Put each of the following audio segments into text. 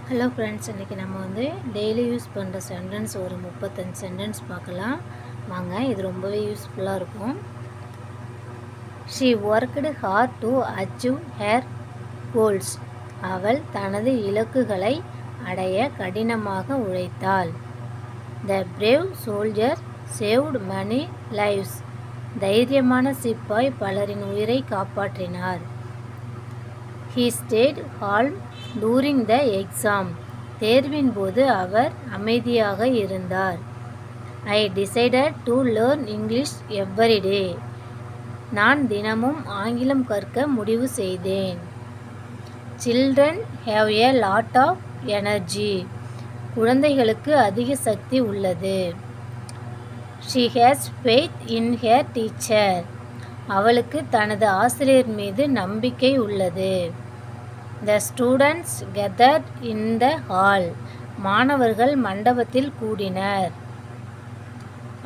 Hello friends, இன்றைக்கி நம்ம daily use பண்ணுற சென்டென்ஸ் ஒரு 35 சென்டென்ஸ் பார்க்கலாம் வாங்க. இது ரொம்பவே யூஸ்ஃபுல்லாக இருக்கும். She worked hard to achieve her goals. அவள் தனது இலக்குகளை அடைய கடினமாக உழைத்தாள். The brave soldier saved many lives. தைரியமான சிப்பாய் பலரின் உயிரை காப்பாற்றினார். He stayed calm during the exam. தேர்வின் போது அவர் அமைதியாக இருந்தார். I decided to learn English every day. நான் தினமும் ஆங்கிலம் கற்க முடிவு செய்தேன். Children have a lot of energy. குழந்தைகளுக்கு அதிக சக்தி உள்ளது. She has faith in her teacher. அவளுக்கு தனது ஆசிரியர் மீது நம்பிக்கை உள்ளது. The students gathered in the hall. மாணவர்கள் மண்டபத்தில் கூடினர்.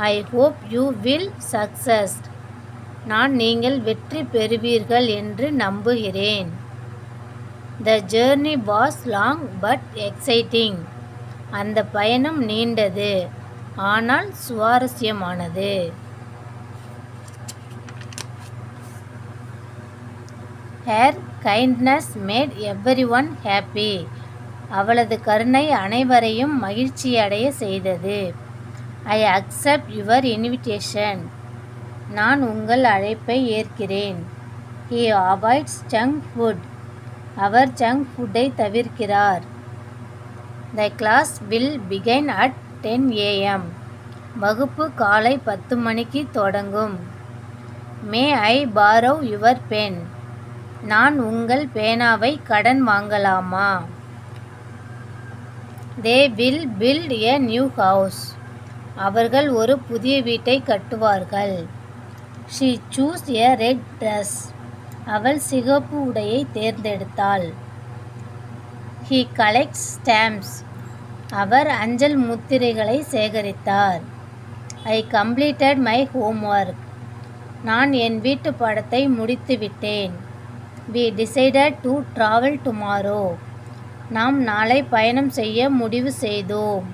I hope you will success. நான் நீங்கள் வெற்றி பெறுவீர்கள் என்று நம்புகிறேன். The journey was long but exciting. அந்த பயணம் நீண்டது ஆனால் சுவாரஸ்யமானது. Her kindness made everyone happy. அவளது கருணை அனைவரையும் மகிழ்ச்சியடைய செய்தது. I accept your invitation. நான் உங்கள் அழைப்பை ஏற்கிறேன். He avoids junk food. அவர் ஜங்க் ஃபுட்டை தவிர்க்கிறார். The class will begin at 10 a.m. வகுப்பு காலை 10 மணிக்கு தொடங்கும். May I borrow your pen? நான் உங்கள் பேனாவை கடன் வாங்கலாமா? They will build a new house. அவர்கள் ஒரு புதிய வீட்டை கட்டுவார்கள். She chose a red dress. அவள் சிகப்பு உடையை தேர்ந்தெடுத்தாள். He collects stamps. அவர் அஞ்சல் முத்திரைகளை சேகரித்தார். I completed my homework. நான் என் வீட்டு பாடத்தை முடித்துவிட்டேன். We decided to travel tomorrow. நாம் நாளை பயணம் செய்ய முடிவு செய்தோம்.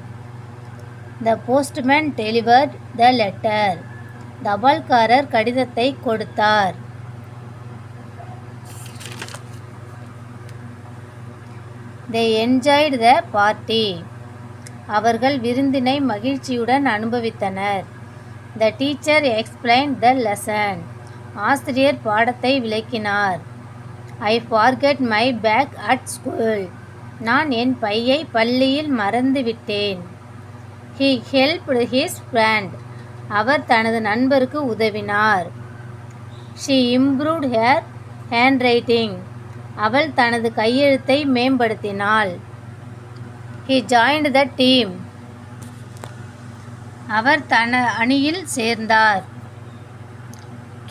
The postman delivered the letter. தபால்காரர் கடிதத்தை கொடுத்தார். They enjoyed the party. அவர்கள் விருந்தினை மகிழ்ச்சியுடன் அனுபவித்தனர். The teacher explained the lesson. ஆசிரியர் பாடத்தை விளக்கினார். I forgot my bag at school. நான் என் பையை பள்ளியில் மறந்துவிட்டேன். He helped his friend. அவர் தனது நண்பருக்கு உதவினார். She improved her handwriting. அவள் தனது கையெழுத்தை மேம்படுத்தினாள். He joined the team. அவர் தன அணியில் சேர்ந்தார்.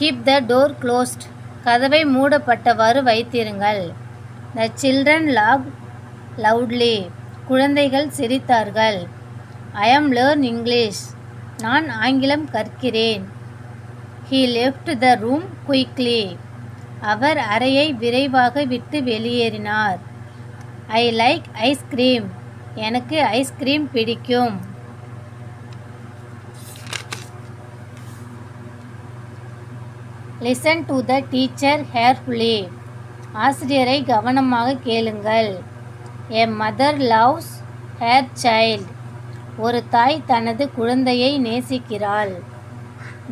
Keep the door closed. கதவை மூடப்பட்டவாறு வைத்திருங்கள். The children laughed loudly. குழந்தைகள் சிரித்தார்கள். I am learn English. நான் ஆங்கிலம் கற்கிறேன். He left the room quickly. அவர் அறையை விரைவாக விட்டு வெளியேறினார். I like ice cream. எனக்கு ஐஸ்கிரீம் பிடிக்கும். Listen to the teacher carefully. ஆசிரியரை கவனமாக கேளுங்கள். A mother loves her child. ஒரு தாய் தனது குழந்தையை நேசிக்கிறாள்.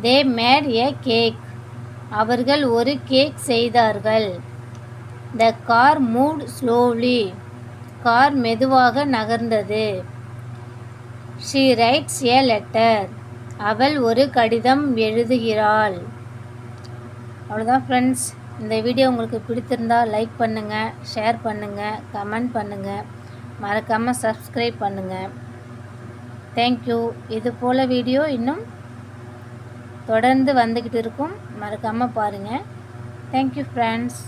They made a cake. அவர்கள் ஒரு கேக் செய்தார்கள். The car moved slowly. Car மெதுவாக நகர்ந்தது. She writes a letter. அவள் ஒரு கடிதம் எழுதுகிறாள். அவ்வளோதான் ஃப்ரெண்ட்ஸ். இந்த வீடியோ உங்களுக்கு பிடித்திருந்தால் லைக் பண்ணுங்கள், ஷேர் பண்ணுங்கள், கமெண்ட் பண்ணுங்கள், மறக்காமல் சப்ஸ்கிரைப் பண்ணுங்கள். தேங்க்யூ. இது போல் வீடியோ இன்னும் தொடர்ந்து வந்துக்கிட்டு இருக்கும். மறக்காமல் பாருங்கள். Thank you friends.